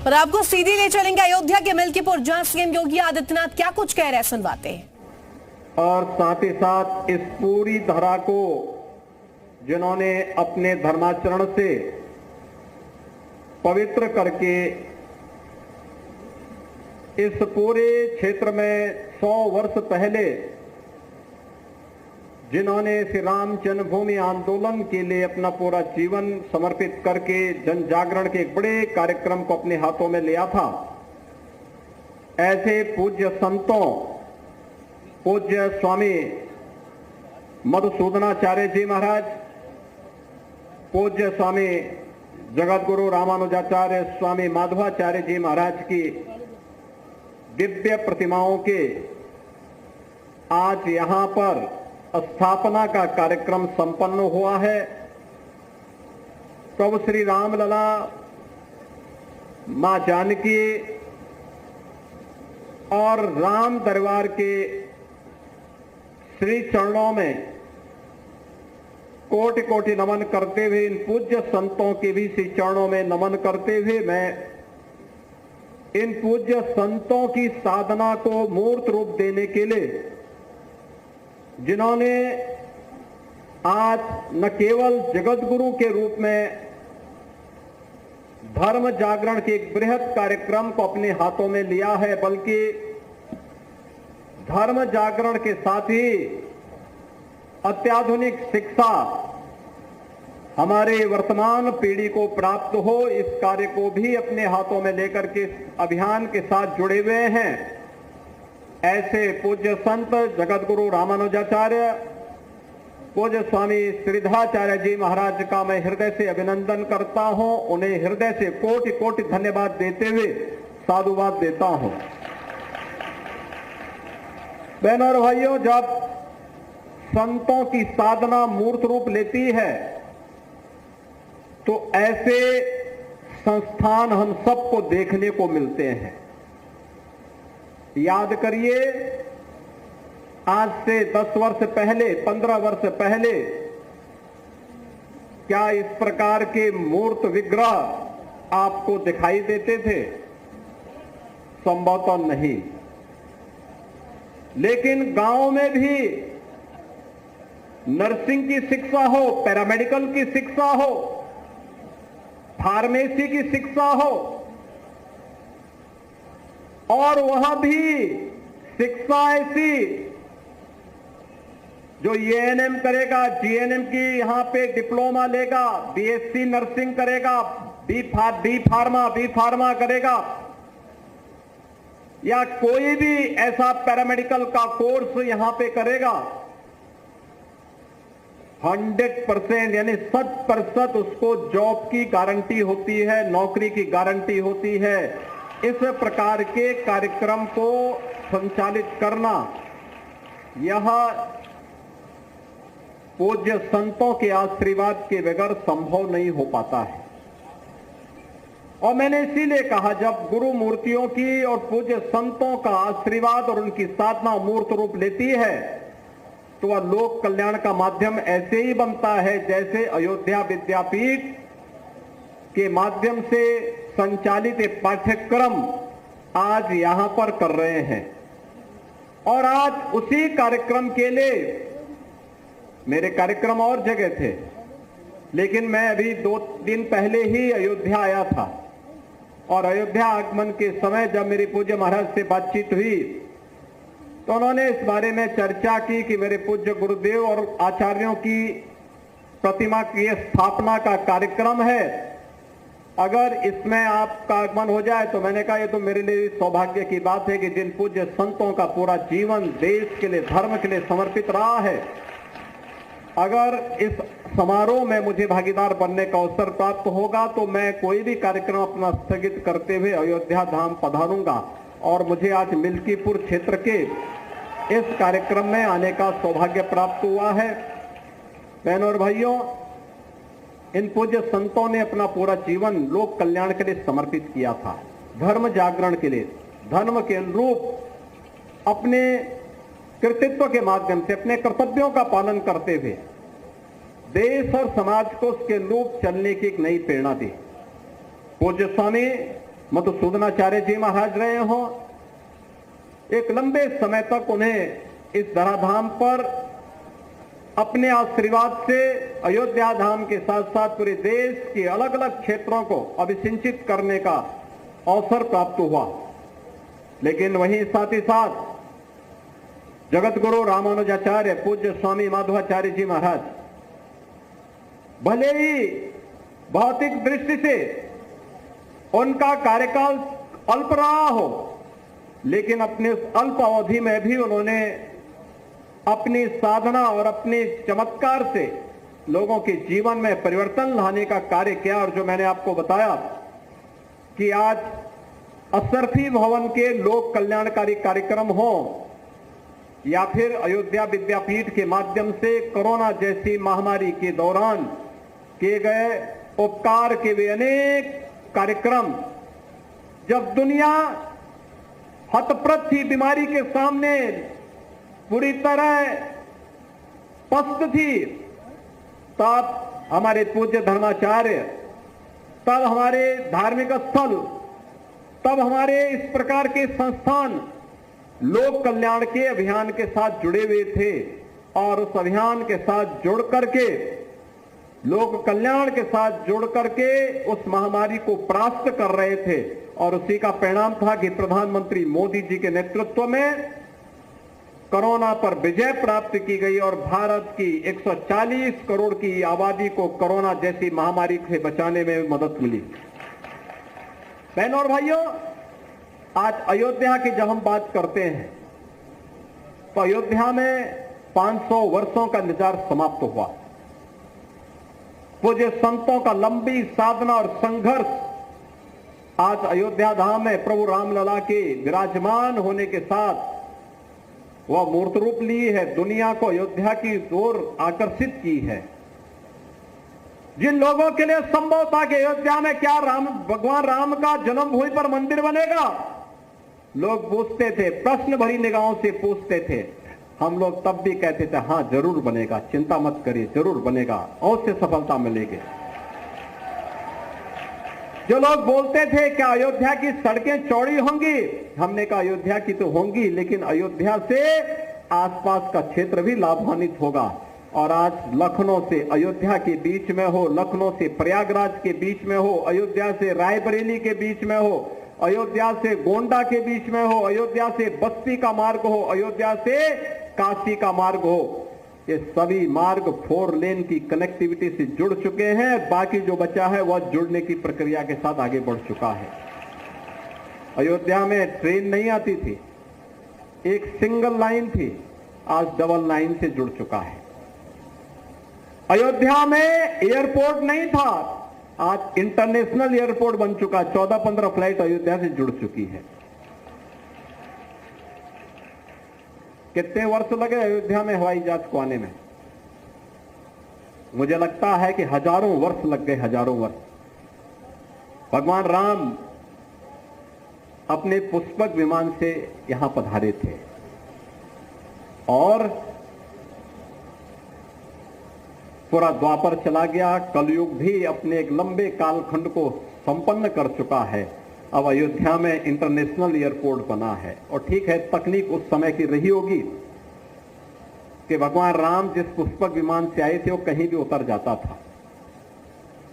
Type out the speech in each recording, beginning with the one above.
और आपको सीधी ले चलेंगे अयोध्या के मिल्कीपुर, जहां सीएम योगी आदित्यनाथ क्या कुछ कह रहे हैं, सुनवाते हैं। और साथ ही साथ इस पूरी धरा को जिन्होंने अपने धर्माचरण से पवित्र करके इस पूरे क्षेत्र में 100 वर्ष पहले जिन्होंने श्री राम जन्मभूमि आंदोलन के लिए अपना पूरा जीवन समर्पित करके जन जागरण के एक बड़े कार्यक्रम को अपने हाथों में लिया था, ऐसे पूज्य संतों, पूज्य स्वामी मधुसूदनाचार्य जी महाराज, पूज्य स्वामी जगत गुरु रामानुजाचार्य स्वामी माधवाचार्य जी महाराज की दिव्य प्रतिमाओं के आज यहां पर स्थापना का कार्यक्रम संपन्न हुआ है। प्रभु श्री रामलला, मां जानकी और राम दरबार के श्री चरणों में कोटि कोटि नमन करते हुए, इन पूज्य संतों के भी श्री चरणों में नमन करते हुए मैं इन पूज्य संतों की साधना को मूर्त रूप देने के लिए, जिन्होंने आज न केवल जगत गुरु के रूप में धर्म जागरण के एक बृहद कार्यक्रम को अपने हाथों में लिया है, बल्कि धर्म जागरण के साथ ही अत्याधुनिक शिक्षा हमारे वर्तमान पीढ़ी को प्राप्त हो, इस कार्य को भी अपने हाथों में लेकर के अभियान के साथ जुड़े हुए हैं। ऐसे पूज्य संत जगत गुरु रामानुजाचार्य, पूज्य स्वामी श्रीधराचार्य जी महाराज का मैं हृदय से अभिनंदन करता हूं, उन्हें हृदय से कोटि कोटि धन्यवाद देते हुए साधुवाद देता हूं। बहनों और भाइयों, जब संतों की साधना मूर्त रूप लेती है तो ऐसे संस्थान हम सबको देखने को मिलते हैं। याद करिए, आज से 10 वर्ष पहले, 15 वर्ष पहले क्या इस प्रकार के मूर्त विग्रह आपको दिखाई देते थे? संभवतः नहीं। लेकिन गांव में भी नर्सिंग की शिक्षा हो, पैरामेडिकल की शिक्षा हो, फार्मेसी की शिक्षा हो, और वहां भी शिक्षा ऐसी जो एएनएम करेगा, जीएनएम की यहां पे डिप्लोमा लेगा, बीएससी नर्सिंग करेगा, बी फार्मा करेगा, या कोई भी ऐसा पैरामेडिकल का कोर्स यहां पे करेगा, 100% यानी 100% उसको जॉब की गारंटी होती है, नौकरी की गारंटी होती है। इस प्रकार के कार्यक्रम को संचालित करना यह पूज्य संतों के आशीर्वाद के बगैर संभव नहीं हो पाता है। और मैंने इसीलिए कहा, जब गुरु मूर्तियों की और पूज्य संतों का आशीर्वाद और उनकी साधना मूर्त रूप लेती है तो वह लोक कल्याण का माध्यम ऐसे ही बनता है जैसे अयोध्या विद्यापीठ के माध्यम से संचालित एक पाठ्यक्रम आज यहां पर कर रहे हैं। और आज उसी कार्यक्रम के लिए मेरे कार्यक्रम और जगह थे, लेकिन मैं अभी 2 दिन पहले ही अयोध्या आया था। और अयोध्या आगमन के समय जब मेरी पूज्य महाराज से बातचीत हुई तो उन्होंने इस बारे में चर्चा की कि मेरे पूज्य गुरुदेव और आचार्यों की प्रतिमा की स्थापना का कार्यक्रम है, अगर इसमें आपका आगमन हो जाए तो मैंने कहा, ये तो मेरे लिए सौभाग्य की बात है कि जिन पूज्य संतों का पूरा जीवन देश के लिए, धर्म के लिए समर्पित रहा है, अगर इस समारोह में मुझे भागीदार बनने का अवसर प्राप्त होगा तो मैं कोई भी कार्यक्रम अपना स्थगित करते हुए अयोध्या धाम पधारूंगा। और मुझे आज मिल्कीपुर क्षेत्र के इस कार्यक्रम में आने का सौभाग्य प्राप्त हुआ है। बहनों और भाइयों, इन पूज्य संतों ने अपना पूरा जीवन लोक कल्याण के लिए समर्पित किया था, धर्म जागरण के लिए, धर्म के अनुरूप अपने कृतित्व के माध्यम से अपने कर्तव्यों का पालन करते हुए देश और समाज को उसके अनुरूप चलने की एक नई प्रेरणा दी। पूज्य स्वामी मधुसूदनाचार्य जी महाराज रहे हों, एक लंबे समय तक उन्हें इस धराधाम पर अपने आशीर्वाद से अयोध्या धाम के साथ साथ पूरे देश के अलग अलग क्षेत्रों को अभिसिंचित करने का अवसर प्राप्त हुआ। लेकिन वहीं साथ ही साथ जगत गुरु रामानुजाचार्य पूज्य स्वामी माधवाचार्य जी महाराज भले ही भौतिक दृष्टि से उनका कार्यकाल अल्प रहा हो, लेकिन अपने अल्प अवधि में भी उन्होंने अपनी साधना और अपने चमत्कार से लोगों के जीवन में परिवर्तन लाने का कार्य किया। और जो मैंने आपको बताया कि आज अशरफी भवन के लोक कल्याणकारी कार्यक्रम हो या फिर अयोध्या विद्यापीठ के माध्यम से कोरोना जैसी महामारी के दौरान किए गए उपकार के वे अनेक कार्यक्रम, जब दुनिया हतप्रत थी, बीमारी के सामने पूरी तरह पस्त थी, तब हमारे पूज्य धर्माचार्य, तब हमारे धार्मिक स्थल, तब हमारे इस प्रकार के संस्थान लोक कल्याण के अभियान के साथ जुड़े हुए थे और उस अभियान के साथ जुड़ करके, लोक कल्याण के साथ जुड़ करके उस महामारी को परास्त कर रहे थे। और उसी का परिणाम था कि प्रधानमंत्री मोदी जी के नेतृत्व में कोरोना पर विजय प्राप्त की गई और भारत की 140 करोड़ की आबादी को कोरोना जैसी महामारी से बचाने में मदद मिली। बहनों और भाइयों, आज अयोध्या की जब हम बात करते हैं तो अयोध्या में 500 वर्षों का इंतजार समाप्त हुआ। पूज्य संतों का लंबी साधना और संघर्ष आज अयोध्या धाम में प्रभु रामलला के विराजमान होने के साथ वह मूर्त रूप ली है, दुनिया को अयोध्या की ओर आकर्षित की है। जिन लोगों के लिए संभव था कि अयोध्या में क्या भगवान राम का जन्मभूमि पर मंदिर बनेगा, लोग पूछते थे, प्रश्न भरी निगाहों से पूछते थे। हम लोग तब भी कहते थे हां जरूर बनेगा, चिंता मत करिए, जरूर बनेगा, अवश्य सफलता मिलेगी। जो लोग बोलते थे कि अयोध्या की सड़कें चौड़ी होंगी, हमने कहा अयोध्या की तो होंगी, लेकिन अयोध्या से आसपास का क्षेत्र भी लाभान्वित होगा। और आज लखनऊ से अयोध्या के बीच में हो, लखनऊ से प्रयागराज के बीच में हो, अयोध्या से रायबरेली के बीच में हो, अयोध्या से गोंडा के बीच में हो, अयोध्या से बस्ती का मार्ग हो, अयोध्या से काशी का मार्ग हो, ये सभी मार्ग 4 लेन की कनेक्टिविटी से जुड़ चुके हैं। बाकी जो बचा है वह जुड़ने की प्रक्रिया के साथ आगे बढ़ चुका है। अयोध्या में ट्रेन नहीं आती थी, एक सिंगल लाइन थी, आज डबल लाइन से जुड़ चुका है। अयोध्या में एयरपोर्ट नहीं था, आज इंटरनेशनल एयरपोर्ट बन चुका, 14-15 फ्लाइट अयोध्या से जुड़ चुकी है। कितने वर्ष लगे अयोध्या में हवाई जहाज को आने में? मुझे लगता है कि हजारों वर्ष लग गए, हजारों वर्ष। भगवान राम अपने पुष्पक विमान से यहां पधारे थे और पूरा द्वापर चला गया, कलयुग भी अपने एक लंबे कालखंड को संपन्न कर चुका है। अब अयोध्या में इंटरनेशनल एयरपोर्ट बना है। और ठीक है, तकनीक उस समय की रही होगी कि भगवान राम जिस पुष्पक विमान से आए थे वो कहीं भी उतर जाता था,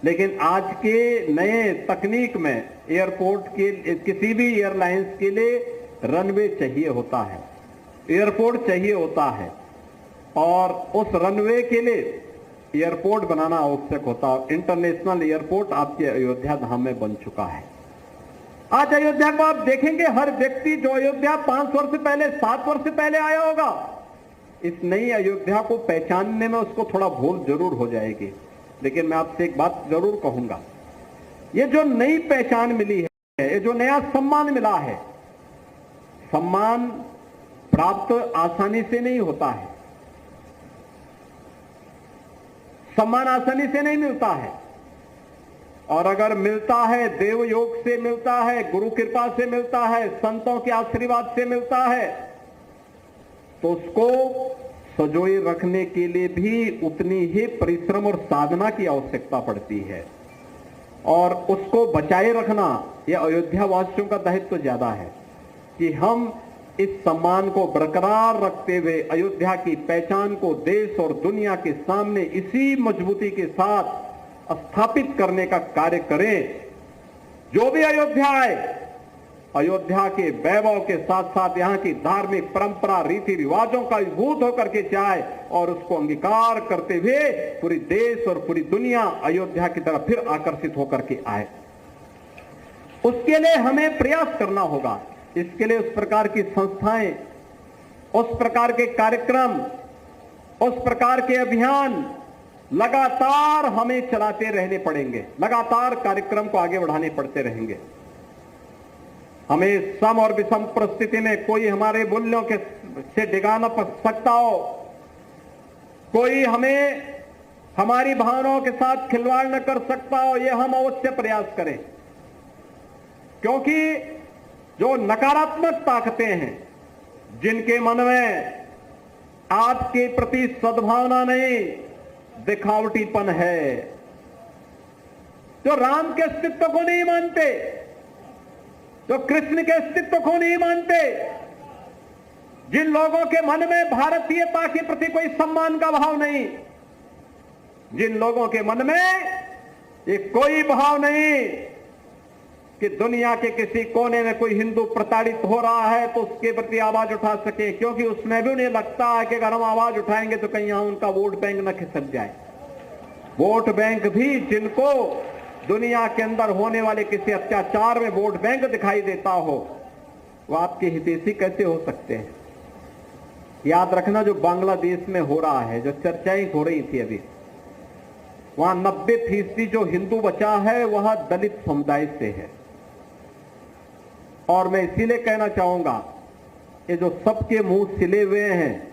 लेकिन आज के नए तकनीक में एयरपोर्ट के किसी भी एयरलाइंस के लिए रनवे चाहिए होता है, एयरपोर्ट चाहिए होता है, और उस रनवे के लिए एयरपोर्ट बनाना आवश्यक होता है। इंटरनेशनल एयरपोर्ट आपके अयोध्या धाम में बन चुका है। आज अयोध्या को आप देखेंगे, हर व्यक्ति जो अयोध्या 5 वर्ष पहले, 7 वर्ष पहले आया होगा, इस नई अयोध्या को पहचानने में उसको थोड़ा भूल जरूर हो जाएगी। लेकिन मैं आपसे एक बात जरूर कहूंगा, ये जो नई पहचान मिली है, ये जो नया सम्मान मिला है, सम्मान प्राप्त आसानी से नहीं होता है, सम्मान आसानी से नहीं मिलता है, और अगर मिलता है देव योग से मिलता है, गुरु कृपा से मिलता है, संतों के आशीर्वाद से मिलता है, तो उसको सजोए रखने के लिए भी उतनी ही परिश्रम और साधना की आवश्यकता पड़ती है। और उसको बचाए रखना ये अयोध्या वासियों का दायित्व ज्यादा है कि हम इस सम्मान को बरकरार रखते हुए अयोध्या की पहचान को देश और दुनिया के सामने इसी मजबूती के साथ स्थापित करने का कार्य करें। जो भी अयोध्या आए, अयोध्या के वैभव के साथ साथ यहाँ की धार्मिक परंपरा रीति रिवाजों का विभूत होकर के जाए और उसको अंगीकार करते हुए पूरी देश और पूरी दुनिया अयोध्या की तरफ फिर आकर्षित होकर के आए। उसके लिए हमें प्रयास करना होगा। इसके लिए उस प्रकार की संस्थाएं, उस प्रकार के कार्यक्रम, उस प्रकार के अभियान लगातार हमें चलाते रहने पड़ेंगे। लगातार कार्यक्रम को आगे बढ़ाने पड़ते रहेंगे। हमें सम और विषम परिस्थिति में कोई हमारे मूल्यों के से डिगा न सकता हो, कोई हमें हमारी भावनाओं के साथ खिलवाड़ न कर सकता हो, यह हम अवश्य प्रयास करें। क्योंकि जो नकारात्मक ताकतें हैं, जिनके मन में आपके प्रति सद्भावना नहीं, दिखावटीपन है, जो राम के अस्तित्व को नहीं मानते, जो कृष्ण के अस्तित्व को नहीं मानते, जिन लोगों के मन में भारतीयता के प्रति कोई सम्मान का भाव नहीं, जिन लोगों के मन में ये कोई भाव नहीं कि दुनिया के किसी कोने में कोई हिंदू प्रताड़ित हो रहा है तो उसके प्रति आवाज उठा सके, क्योंकि उसमें भी उन्हें लगता है कि अगर हम आवाज उठाएंगे तो कहीं यहां उनका वोट बैंक न खिसक जाए। वोट बैंक भी जिनको दुनिया के अंदर होने वाले किसी अत्याचार में वोट बैंक दिखाई देता हो, वो आपके हितैषी कैसे हो सकते हैं। याद रखना, जो बांग्लादेश में हो रहा है, जो चर्चाएं हो रही थी अभी, वहां 90% जो हिंदू बचा है वह दलित समुदाय से है। और मैं इसीलिए कहना चाहूंगा, ये जो सबके मुंह सिले हुए हैं,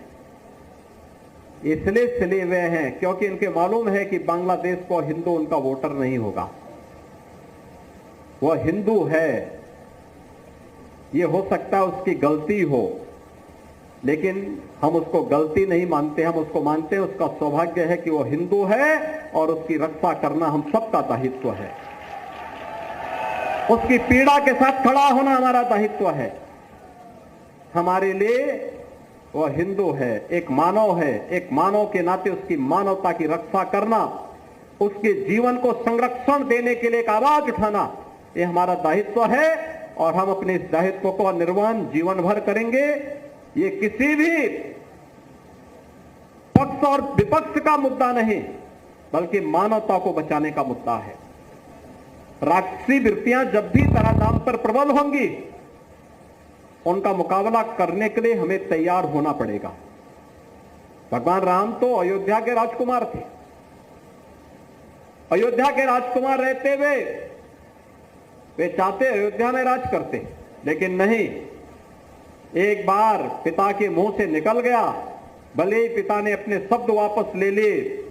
इसलिए सिले हुए हैं क्योंकि इनके मालूम है कि बांग्लादेश को हिंदू उनका वोटर नहीं होगा। वह हिंदू है, ये हो सकता है उसकी गलती हो, लेकिन हम उसको गलती नहीं मानते, हम उसको मानते हैं उसका सौभाग्य है कि वो हिंदू है और उसकी रक्षा करना हम सबका दायित्व है। उसकी पीड़ा के साथ खड़ा होना हमारा दायित्व है। हमारे लिए वह हिंदू है, एक मानव है, एक मानव के नाते उसकी मानवता की रक्षा करना, उसके जीवन को संरक्षण देने के लिए एक आवाज उठाना, यह हमारा दायित्व है और हम अपने इस दायित्व को निर्वहन जीवन भर करेंगे। ये किसी भी पक्ष और विपक्ष का मुद्दा नहीं, बल्कि मानवता को बचाने का मुद्दा है। राक्षसी वृत्तियां जब भी तरह नाम पर प्रबल होंगी, उनका मुकाबला करने के लिए हमें तैयार होना पड़ेगा। भगवान राम तो अयोध्या के राजकुमार थे। अयोध्या के राजकुमार रहते हुए वे चाहते अयोध्या में राज करते, लेकिन नहीं, एक बार पिता के मुंह से निकल गया, भले ही पिता ने अपने शब्द वापस ले लिए,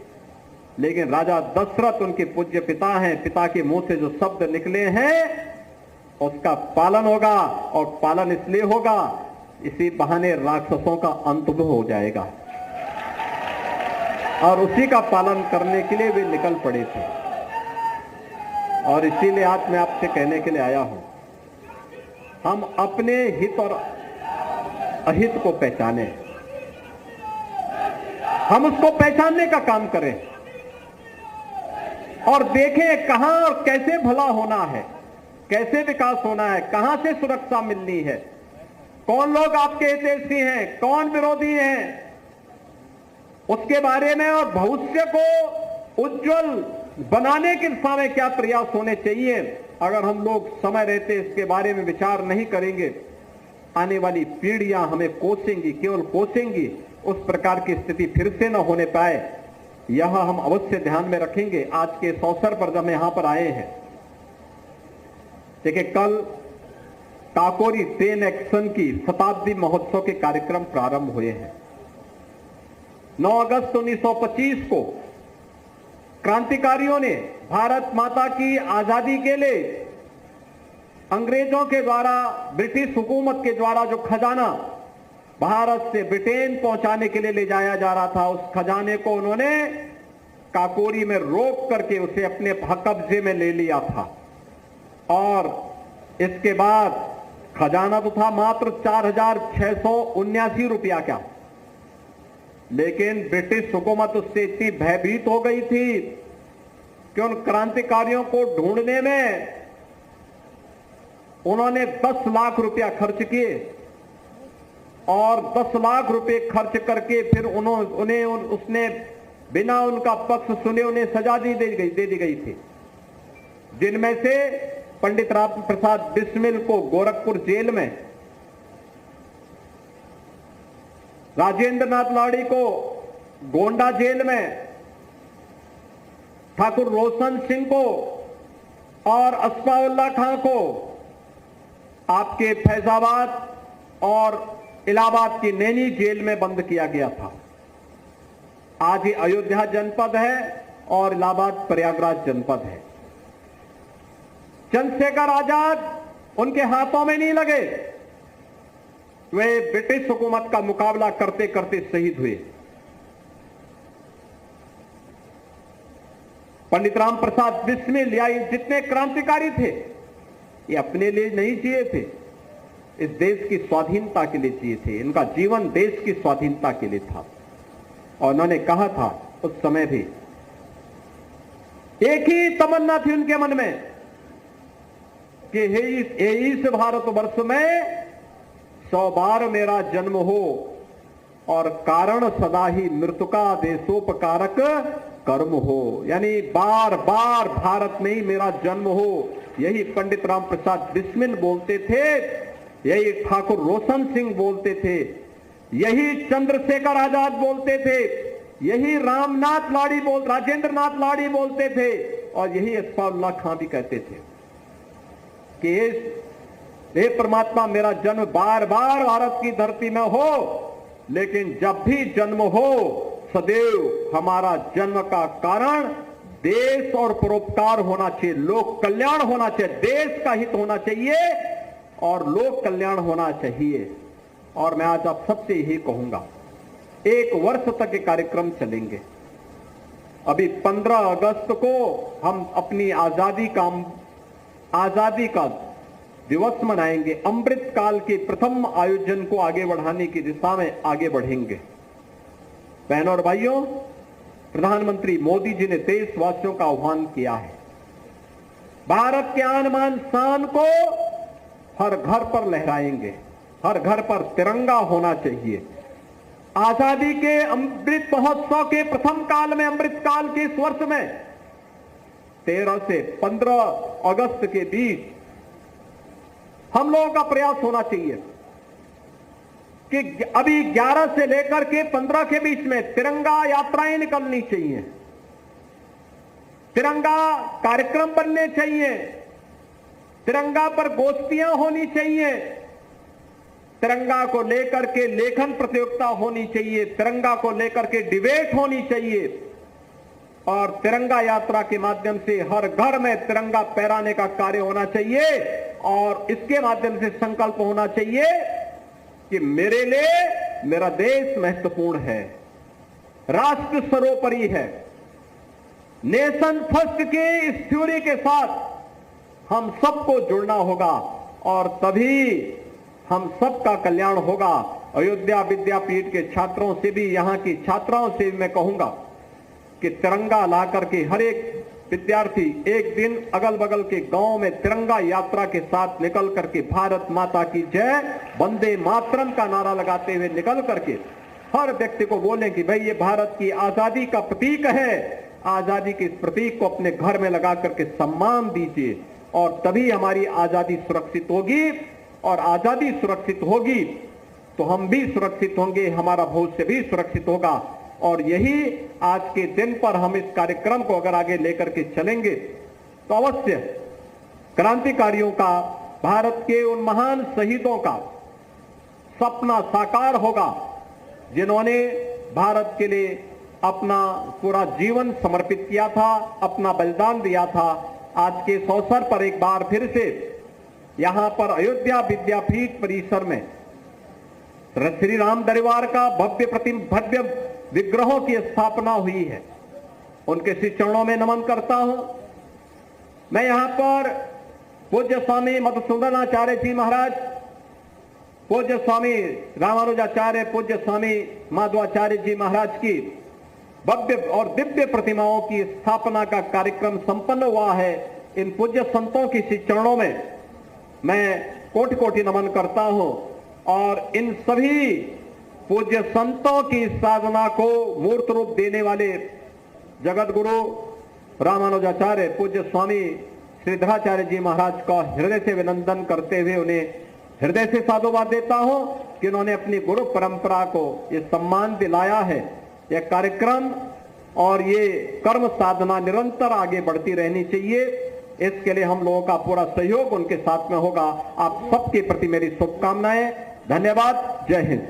लेकिन राजा दशरथ उनके पूज्य पिता हैं, पिता के मुंह से जो शब्द निकले हैं उसका पालन होगा, और पालन इसलिए होगा, इसी बहाने राक्षसों का अंत भी हो जाएगा। और उसी का पालन करने के लिए वे निकल पड़े थे। और इसीलिए आज मैं आपसे कहने के लिए आया हूं, हम अपने हित और अहित को पहचाने, हम उसको पहचानने का काम करें और देखें कहां और कैसे भला होना है, कैसे विकास होना है, कहां से सुरक्षा मिलनी है, कौन लोग आपके हितैषी हैं, कौन विरोधी हैं, उसके बारे में और भविष्य को उज्जवल बनाने की दिशा में क्या प्रयास होने चाहिए। अगर हम लोग समय रहते इसके बारे में विचार नहीं करेंगे, आने वाली पीढ़ियां हमें कोसेंगी, केवल कोसेंगी, उस प्रकार की स्थिति फिर से न होने पाए, यह हम अवश्य ध्यान में रखेंगे। आज के इस अवसर पर जब हम यहां पर आए हैं, देखिए कल काकोरी ट्रेन एक्शन की शताब्दी महोत्सव के कार्यक्रम प्रारंभ हुए हैं। 9 अगस्त 1925 को क्रांतिकारियों ने भारत माता की आजादी के लिए अंग्रेजों के द्वारा, ब्रिटिश हुकूमत के द्वारा जो खजाना भारत से ब्रिटेन पहुंचाने के लिए ले जाया जा रहा था, उस खजाने को उन्होंने काकोरी में रोक करके उसे अपने कब्जे में ले लिया था। और इसके बाद खजाना तो था मात्र 4,679 रुपया क्या, लेकिन ब्रिटिश हुकूमत उससे इतनी भयभीत हो गई थी कि उन क्रांतिकारियों को ढूंढने में उन्होंने 10 लाख रुपया खर्च किए और 10 लाख रुपए खर्च करके फिर उसने बिना उनका पक्ष सुने उन्हें सजा दे दी गई थी, जिनमें से पंडित राम प्रसाद बिस्मिल को गोरखपुर जेल में, राजेंद्र नाथ लाड़ी को गोंडा जेल में, ठाकुर रोशन सिंह को और असफाउल्लाह खां को आपके फैजाबाद और इलाहाबाद की नैनी जेल में बंद किया गया था। आज ये अयोध्या जनपद है और इलाहाबाद प्रयागराज जनपद है। चंद्रशेखर आजाद उनके हाथों में नहीं लगे, वे ब्रिटिश हुकूमत का मुकाबला करते करते शहीद हुए। पंडित राम प्रसाद बिस्मिल या जितने क्रांतिकारी थे, ये अपने लिए नहीं जिए थे, इस देश की स्वाधीनता के लिए जिए थे। इनका जीवन देश की स्वाधीनता के लिए था और उन्होंने कहा था उस समय भी, एक ही तमन्ना थी उनके मन में कि हे इस भारतवर्ष में 100 बार मेरा जन्म हो और कारण सदा ही मृतका देशोपकारक कर्म हो, यानी बार बार भारत में ही मेरा जन्म हो। यही पंडित राम प्रसाद बिस्मिल बोलते थे, यही ठाकुर रोशन सिंह बोलते थे, यही चंद्रशेखर आजाद बोलते थे, यही राजेंद्र नाथ लाड़ी बोलते थे और यही असफाउल्लाह खां भी कहते थे कि हे परमात्मा मेरा जन्म बार बार भारत की धरती में हो, लेकिन जब भी जन्म हो सदैव हमारा जन्म का कारण देश और परोपकार होना चाहिए, लोक कल्याण होना चाहिए, देश का हित होना चाहिए और लोक कल्याण होना चाहिए। और मैं आज आप सबसे यही कहूंगा, 1 वर्ष तक ये कार्यक्रम चलेंगे। अभी 15 अगस्त को हम अपनी आजादी का दिवस मनाएंगे। अमृत काल के प्रथम आयोजन को आगे बढ़ाने की दिशा में आगे बढ़ेंगे। बहनों और भाइयों, प्रधानमंत्री मोदी जी ने देशवासियों का आह्वान किया है, भारत के आन बान शान को हर घर पर लहराएंगे, हर घर पर तिरंगा होना चाहिए। आजादी के अमृत महोत्सव के प्रथम काल में, अमृत काल के इस वर्ष में 13 से 15 अगस्त के बीच हम लोगों का प्रयास होना चाहिए कि अभी 11 से लेकर के 15 के बीच में तिरंगा यात्राएं निकलनी चाहिए, तिरंगा कार्यक्रम बनने चाहिए, तिरंगा पर गोष्ठियां होनी चाहिए, तिरंगा को लेकर के लेखन प्रतियोगिता होनी चाहिए, तिरंगा को लेकर के डिबेट होनी चाहिए और तिरंगा यात्रा के माध्यम से हर घर में तिरंगा फहराने का कार्य होना चाहिए और इसके माध्यम से संकल्प होना चाहिए कि मेरे लिए मेरा देश महत्वपूर्ण है, राष्ट्र सर्वोपरि है। नेशन फर्स्ट के इस थ्योरी के साथ हम सबको जुड़ना होगा और तभी हम सबका कल्याण होगा। अयोध्या विद्यापीठ के छात्रों से भी, यहाँ की छात्राओं से भी मैं कहूंगा कि तिरंगा ला करके हर एक विद्यार्थी एक दिन अगल बगल के गांव में तिरंगा यात्रा के साथ निकल करके भारत माता की जय, वंदे मातरम का नारा लगाते हुए निकल करके हर व्यक्ति को बोलें कि भाई ये भारत की आजादी का प्रतीक है, आजादी के इस प्रतीक को अपने घर में लगा करके सम्मान दीजिए और तभी हमारी आजादी सुरक्षित होगी और आजादी सुरक्षित होगी तो हम भी सुरक्षित होंगे, हमारा भविष्य भी सुरक्षित होगा। और यही आज के दिन पर हम इस कार्यक्रम को अगर आगे लेकर के चलेंगे तो अवश्य क्रांतिकारियों का, भारत के उन महान शहीदों का सपना साकार होगा जिन्होंने भारत के लिए अपना पूरा जीवन समर्पित किया था, अपना बलिदान दिया था। आज के इस अवसर पर एक बार फिर से यहां पर अयोध्या विद्यापीठ परिसर में श्री राम दरबार का भव्य विग्रहों की स्थापना हुई है। उनके श्री चरणों में नमन करता हूं। मैं यहां पर पूज्य स्वामी मधुसूदनाचार्य जी महाराज, पूज्य स्वामी रामानुजाचार्य, पूज्य स्वामी माधवाचार्य जी महाराज की भव्य और दिव्य प्रतिमाओं की स्थापना का कार्यक्रम संपन्न हुआ है। इन पूज्य संतों की श्री चरणों में मैं कोटि कोटि नमन करता हूं और इन सभी पूज्य संतों की साधना को मूर्त रूप देने वाले जगत गुरु रामानुजाचार्य पूज्य स्वामी श्रीधराचार्य जी महाराज का हृदय से अभिनंदन करते हुए उन्हें हृदय से साधुवाद देता हूं कि उन्होंने अपनी गुरु परंपरा को ये सम्मान दिलाया है। यह कार्यक्रम और ये कर्म साधना निरंतर आगे बढ़ती रहनी चाहिए। इसके लिए हम लोगों का पूरा सहयोग उनके साथ में होगा। आप सबके प्रति मेरी शुभकामनाएं। धन्यवाद। जय हिंद।